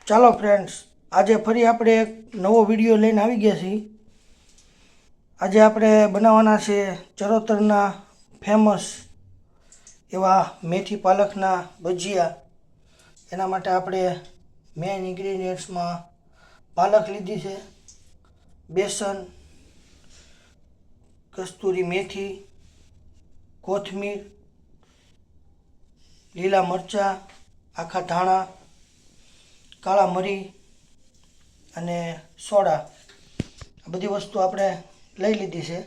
ચાલો ફ્રેન્ડ્સ, આજે ફરી આપણે એક નવો વિડીયો લઈને આવી ગયા છીએ. આજે આપણે બનાવવાના છે ચરોતરના ફેમસ એવા મેથી પાલકના ભજીયા. એના માટે આપણે મેઇન ઇન્ગ્રીડિયન્ટ્સમાં પાલક લીધી છે, બેસન, કસ્તુરી મેથી, કોથમીર, લીલા મરચાં, આખા ધાણા, કાળા મરી અને સોડા. આ બધી વસ્તુ આપણે લઈ લીધી છે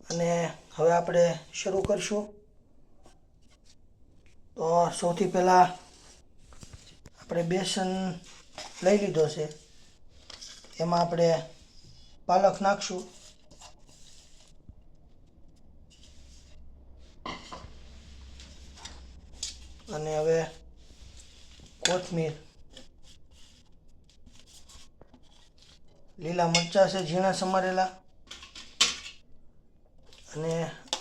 અને હવે આપણે શરૂ કરીશું. તો સૌથી પહેલાં આપણે બેસન લઈ લીધો છે, એમાં આપણે પાલક નાખશું. અને હવે કોથમીર, લીલા મરચાં છે ઝીણા સમારેલા, અને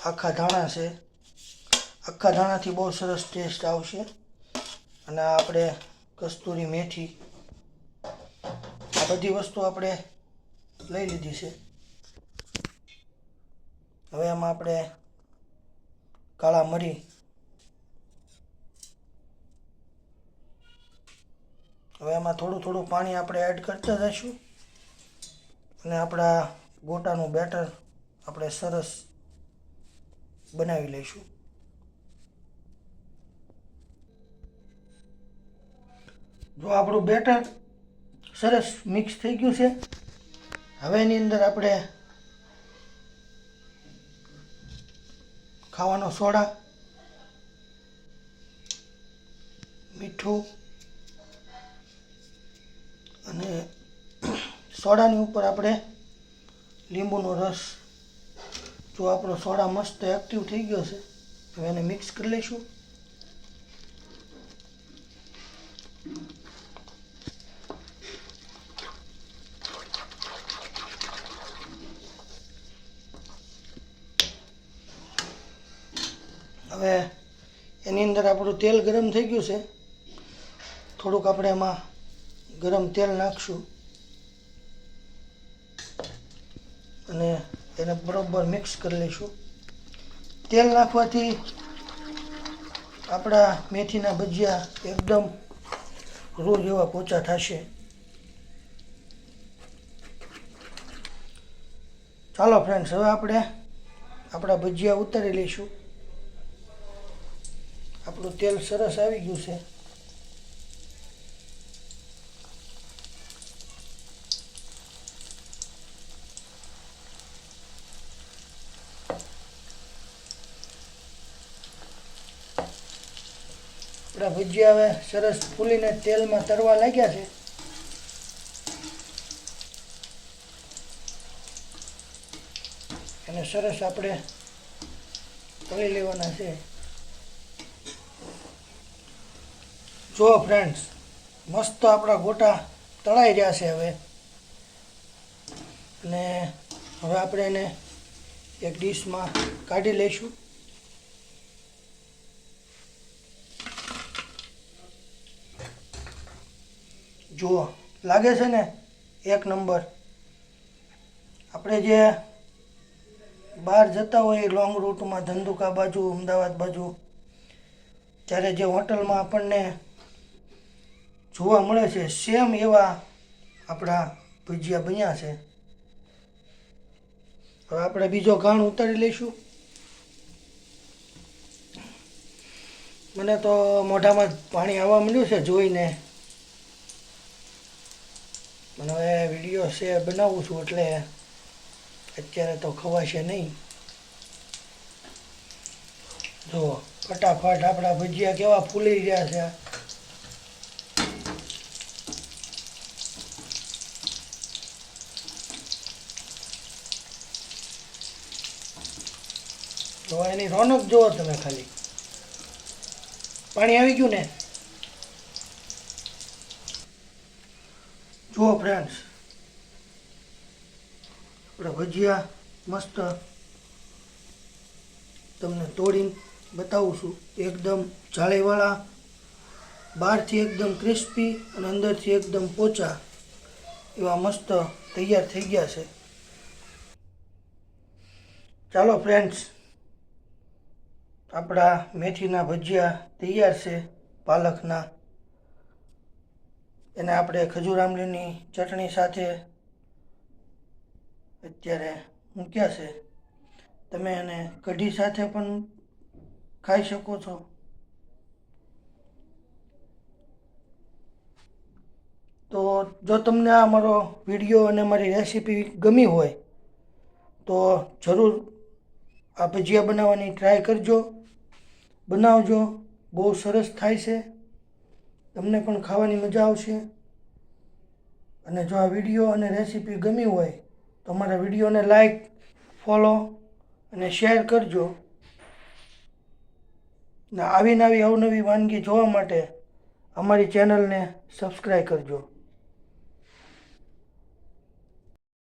આખા ધાણા છે. આખા ધાણાથી બહુ સરસ ટેસ્ટ આવશે. અને આપણે કસ્તુરી મેથી, આ બધી વસ્તુ આપણે લઈ લીધી છે. હવે એમાં આપણે કાળા મરી, હવે એમાં થોડું થોડું પાણી આપણે એડ કરતા જઈશું અને આપણા ગોટાનું બેટર આપણે સરસ બનાવી લઈશું. જો આપણું બેટર સરસ મિક્સ થઈ ગયું છે, હવે એની અંદર આપણે ખાવાનો સોડા, મીઠું અને સોડાની ઉપર આપણે લીંબુનો રસ. જો આપણો સોડા મસ્ત એક્ટિવ થઈ ગયો છે, હવે એને મિક્સ કરી લઈશું. હવે એની અંદર આપણું તેલ ગરમ થઈ ગયું છે, થોડુંક આપણે એમાં ગરમ તેલ નાખશું અને એને બરોબર મિક્સ કરી લઈશું. તેલ નાખવાથી આપણા મેથીના ભજીયા એકદમ રૂ જેવા પોચા થશે. ચાલો ફ્રેન્ડ્સ, હવે આપણે આપણા ભજીયા ઉતારી લઈશું. આપણું તેલ સરસ આવી ગયું છે. આપણા ભજીયા હવે સરસ ફૂલીને તેલમાં તરવા લાગ્યા છે. અને સરસ આપણે તળી લેવાના છે. જો ફ્રેન્ડ્સ, મસ્ત આપણા ગોટા તળાઈ રહ્યા છે હવે. અને હવે આપણે એને એક ડીશમાં કાઢી લઈશું. જુઓ, લાગે છે ને એક નંબર. આપણે જે બહાર જતા હોય લોંગ રૂટમાં, ધંધુકા બાજુ, અમદાવાદ બાજુ, ત્યારે જે હોટલમાં આપણને જોવા મળે છે, સેમ એવા આપણા ભજીયા બન્યા છે. હવે આપણે બીજો ઘાણ ઉતારી લઈશું. મને તો મોઢામાં પાણી આવવા મળ્યું છે જોઈને. મને હવે વિડીયો છે બનાવું છું, એટલે અત્યારે તો ખવાશે નહીં. જો ફટાફટ આપણા ભજીયા કેવા ફૂલી રહ્યા છે. તો એની રોનક જુઓ તમે ખાલી. પાણી આવી ગયું ને? જુઓ ફ્રેન્ડ્સ, આપણા ભજીયા મસ્ત તમને તોડીને બતાવું છું. એકદમ જાળીવાળા બહારથી એકદમ ક્રિસ્પી અને અંદરથી એકદમ પોચા એવા મસ્ત તૈયાર થઈ ગયા છે. ચાલો ફ્રેન્ડ્સ, આપણા મેથીના ભજીયા તૈયાર છે પાલકના. એને આપણે ખજૂર આમલીની ચટણી સાથે અત્યારે મૂક્યા છે. તમે એને કઢી સાથે પણ ખાઈ શકો છો. તો જો તમને આ મારો વિડીયો અને મારી રેસીપી ગમી હોય તો જરૂર આ ભજીયા બનાવવાની ટ્રાય કરજો, બનાવજો. બહુ સરસ થાય છે, તમને પણ ખાવાની મજા આવશે. અને જો આ વિડીયો અને રેસીપી ગમી હોય તો અમારા વિડીયોને લાઈક, ફોલો અને શેર કરજો. ને આવી અવનવી વાનગી જોવા માટે અમારી ચેનલને સબસ્ક્રાઈબ કરજો.